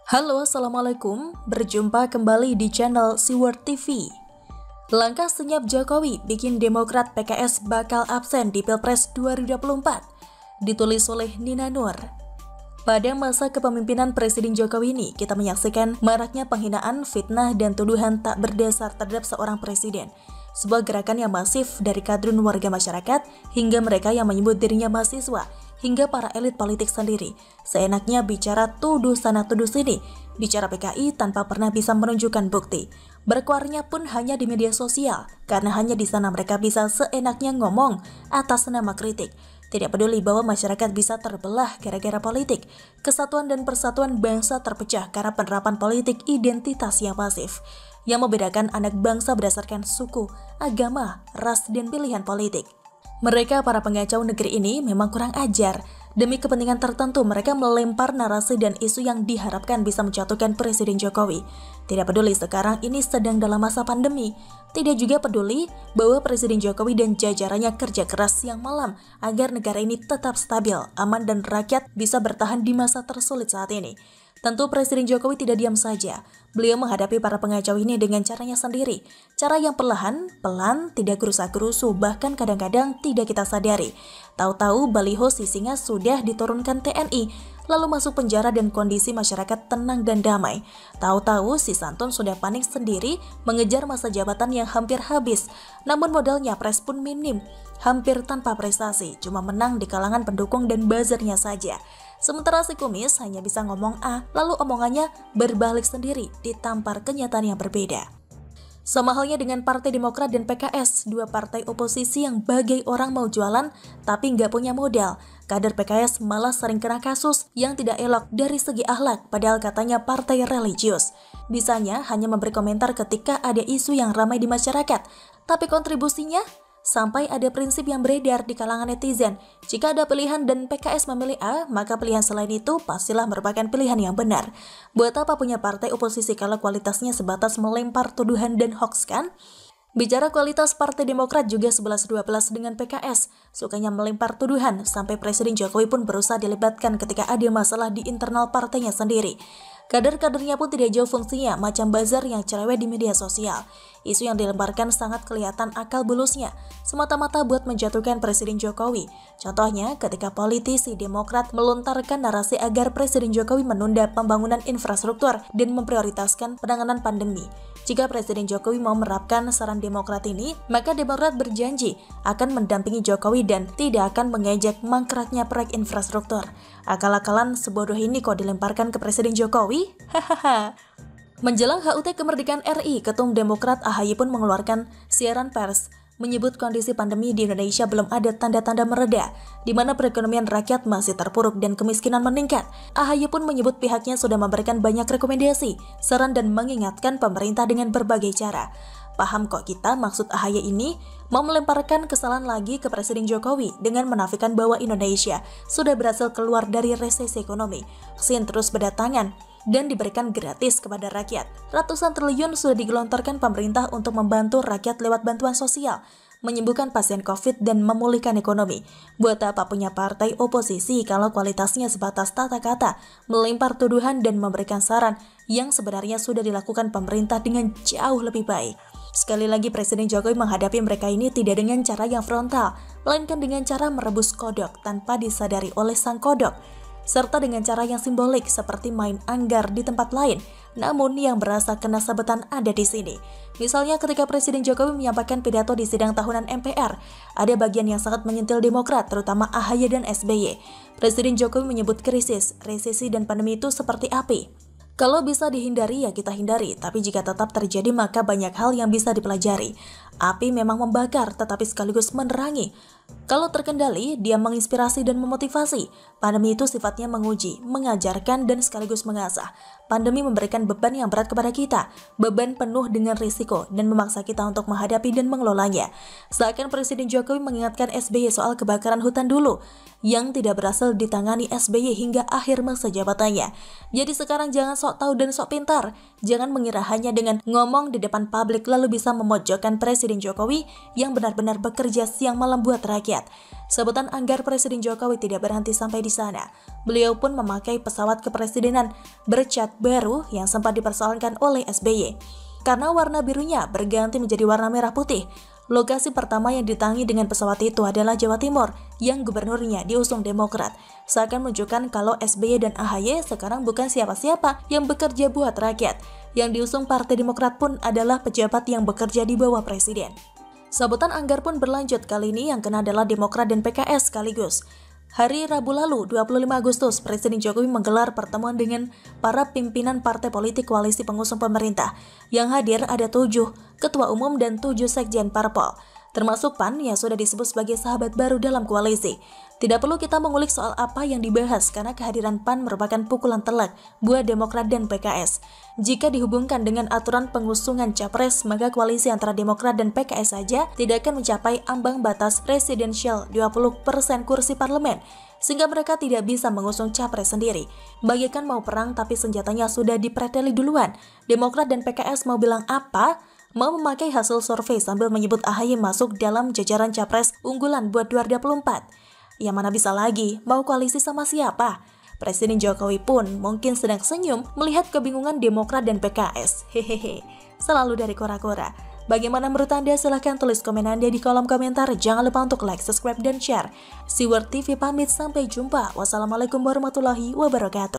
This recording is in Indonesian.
Halo, Assalamualaikum. Berjumpa kembali di channel Siward TV. Langkah senyap Jokowi bikin Demokrat PKS bakal absen di Pilpres 2024. Ditulis oleh Nina Nur. Pada masa kepemimpinan Presiden Jokowi ini, kita menyaksikan maraknya penghinaan, fitnah, dan tuduhan tak berdasar terhadap seorang presiden. Sebuah gerakan yang masif dari kadrun warga masyarakat hingga mereka yang menyebut dirinya mahasiswa, hingga para elit politik sendiri. Seenaknya bicara tuduh sana tuduh sini, bicara PKI tanpa pernah bisa menunjukkan bukti. Berkuarnya pun hanya di media sosial, karena hanya di sana mereka bisa seenaknya ngomong atas nama kritik. Tidak peduli bahwa masyarakat bisa terbelah gara-gara politik. Kesatuan dan persatuan bangsa terpecah karena penerapan politik identitas yang masif, yang membedakan anak bangsa berdasarkan suku, agama, ras, dan pilihan politik. Mereka para pengacau negeri ini memang kurang ajar. Demi kepentingan tertentu mereka melempar narasi dan isu yang diharapkan bisa menjatuhkan Presiden Jokowi. Tidak peduli sekarang ini sedang dalam masa pandemi. Tidak juga peduli bahwa Presiden Jokowi dan jajarannya kerja keras siang malam agar negara ini tetap stabil, aman, dan rakyat bisa bertahan di masa tersulit saat ini. Tentu Presiden Jokowi tidak diam saja. Beliau menghadapi para pengacau ini dengan caranya sendiri. Cara yang perlahan, pelan, tidak gerusa-gerusu, bahkan kadang-kadang tidak kita sadari. Tahu-tahu baliho Sisinga sudah diturunkan TNI, lalu masuk penjara dan kondisi masyarakat tenang dan damai. Tahu-tahu si Santun sudah panik sendiri mengejar masa jabatan yang hampir habis. Namun modal nyapres pun minim, hampir tanpa prestasi, cuma menang di kalangan pendukung dan buzzernya saja. Sementara si kumis hanya bisa ngomong A, lalu omongannya berbalik sendiri, ditampar kenyataan yang berbeda. Sama halnya dengan Partai Demokrat dan PKS, dua partai oposisi yang bagai orang mau jualan tapi nggak punya modal. Kader PKS malah sering kena kasus yang tidak elok dari segi akhlak, padahal katanya partai religius. Bisanya hanya memberi komentar ketika ada isu yang ramai di masyarakat, tapi kontribusinya sampai ada prinsip yang beredar di kalangan netizen. Jika ada pilihan dan PKS memilih A, maka pilihan selain itu pastilah merupakan pilihan yang benar. Buat apa punya partai oposisi kalau kualitasnya sebatas melempar tuduhan dan hoax, kan? Bicara kualitas Partai Demokrat juga 11-12 dengan PKS, sukanya melempar tuduhan, sampai Presiden Jokowi pun berusaha dilibatkan ketika ada masalah di internal partainya sendiri. Kader-kadernya pun tidak jauh fungsinya, macam buzzer yang cerewet di media sosial. Isu yang dilemparkan sangat kelihatan akal bulusnya, semata-mata buat menjatuhkan Presiden Jokowi. Contohnya, ketika politisi Demokrat melontarkan narasi agar Presiden Jokowi menunda pembangunan infrastruktur dan memprioritaskan penanganan pandemi. Jika Presiden Jokowi mau menerapkan saran Demokrat ini, maka Demokrat berjanji akan mendampingi Jokowi dan tidak akan mengejek mangkraknya proyek infrastruktur. Akal-akalan sebodoh ini kok dilemparkan ke Presiden Jokowi? Hahaha. Menjelang HUT kemerdekaan RI, Ketum Demokrat AHY pun mengeluarkan siaran pers menyebut kondisi pandemi di Indonesia belum ada tanda-tanda mereda, di mana perekonomian rakyat masih terpuruk dan kemiskinan meningkat. AHY pun menyebut pihaknya sudah memberikan banyak rekomendasi, saran, dan mengingatkan pemerintah dengan berbagai cara. Paham kok kita maksud AHY ini mau melemparkan kesalahan lagi ke Presiden Jokowi dengan menafikan bahwa Indonesia sudah berhasil keluar dari resesi ekonomi. Vaksin terus berdatangan dan diberikan gratis kepada rakyat. Ratusan triliun sudah digelontorkan pemerintah untuk membantu rakyat lewat bantuan sosial, menyembuhkan pasien COVID dan memulihkan ekonomi. Buat apa punya partai oposisi kalau kualitasnya sebatas tata kata, melempar tuduhan dan memberikan saran yang sebenarnya sudah dilakukan pemerintah dengan jauh lebih baik. Sekali lagi Presiden Jokowi menghadapi mereka ini tidak dengan cara yang frontal, melainkan dengan cara merebus kodok tanpa disadari oleh sang kodok, serta dengan cara yang simbolik seperti main anggar di tempat lain, namun yang berasa kena sabetan ada di sini. Misalnya ketika Presiden Jokowi menyampaikan pidato di sidang tahunan MPR, ada bagian yang sangat menyentil Demokrat, terutama AHY dan SBY. Presiden Jokowi menyebut krisis, resesi, dan pandemi itu seperti api. Kalau bisa dihindari ya kita hindari, tapi jika tetap terjadi maka banyak hal yang bisa dipelajari. Api memang membakar tetapi sekaligus menerangi. Kalau terkendali, dia menginspirasi dan memotivasi. Pandemi itu sifatnya menguji, mengajarkan, dan sekaligus mengasah. Pandemi memberikan beban yang berat kepada kita, beban penuh dengan risiko, dan memaksa kita untuk menghadapi dan mengelolanya. Seakan Presiden Jokowi mengingatkan SBY soal kebakaran hutan dulu, yang tidak berhasil ditangani SBY hingga akhir masa jabatannya. Jadi sekarang jangan sok tahu dan sok pintar. Jangan mengira hanya dengan ngomong di depan publik lalu bisa memojokkan Presiden Presiden Jokowi yang benar-benar bekerja siang malam buat rakyat. Sebutan anggar Presiden Jokowi tidak berhenti sampai di sana. Beliau pun memakai pesawat kepresidenan bercat baru yang sempat dipersoalkan oleh SBY. Karena warna birunya berganti menjadi warna merah putih. Lokasi pertama yang didatangi dengan pesawat itu adalah Jawa Timur, yang gubernurnya diusung Demokrat. Seakan menunjukkan kalau SBY dan AHY sekarang bukan siapa-siapa yang bekerja buat rakyat. Yang diusung Partai Demokrat pun adalah pejabat yang bekerja di bawah Presiden. Sabutan anggar pun berlanjut, kali ini yang kena adalah Demokrat dan PKS sekaligus. Hari Rabu lalu, 25 Agustus, Presiden Jokowi menggelar pertemuan dengan para pimpinan partai politik koalisi pengusung pemerintah. Yang hadir ada 7 ketua umum dan 7 sekjen parpol, termasuk PAN yang sudah disebut sebagai sahabat baru dalam koalisi. Tidak perlu kita mengulik soal apa yang dibahas karena kehadiran PAN merupakan pukulan telak buat Demokrat dan PKS. Jika dihubungkan dengan aturan pengusungan capres, maka koalisi antara Demokrat dan PKS saja tidak akan mencapai ambang batas presidensial 20% kursi parlemen, sehingga mereka tidak bisa mengusung capres sendiri. Bagaikan mau perang tapi senjatanya sudah dipreteli duluan. Demokrat dan PKS mau bilang apa? Mau memakai hasil survei sambil menyebut AHY masuk dalam jajaran capres unggulan buat 2024. Ya mana bisa lagi, mau koalisi sama siapa? Presiden Jokowi pun mungkin sedang senyum melihat kebingungan Demokrat dan PKS. Hehehe, selalu dari kora-kora. Bagaimana menurut Anda? Silahkan tulis komen Anda di kolom komentar. Jangan lupa untuk like, subscribe, dan share. Siwar TV pamit, sampai jumpa. Wassalamualaikum warahmatullahi wabarakatuh.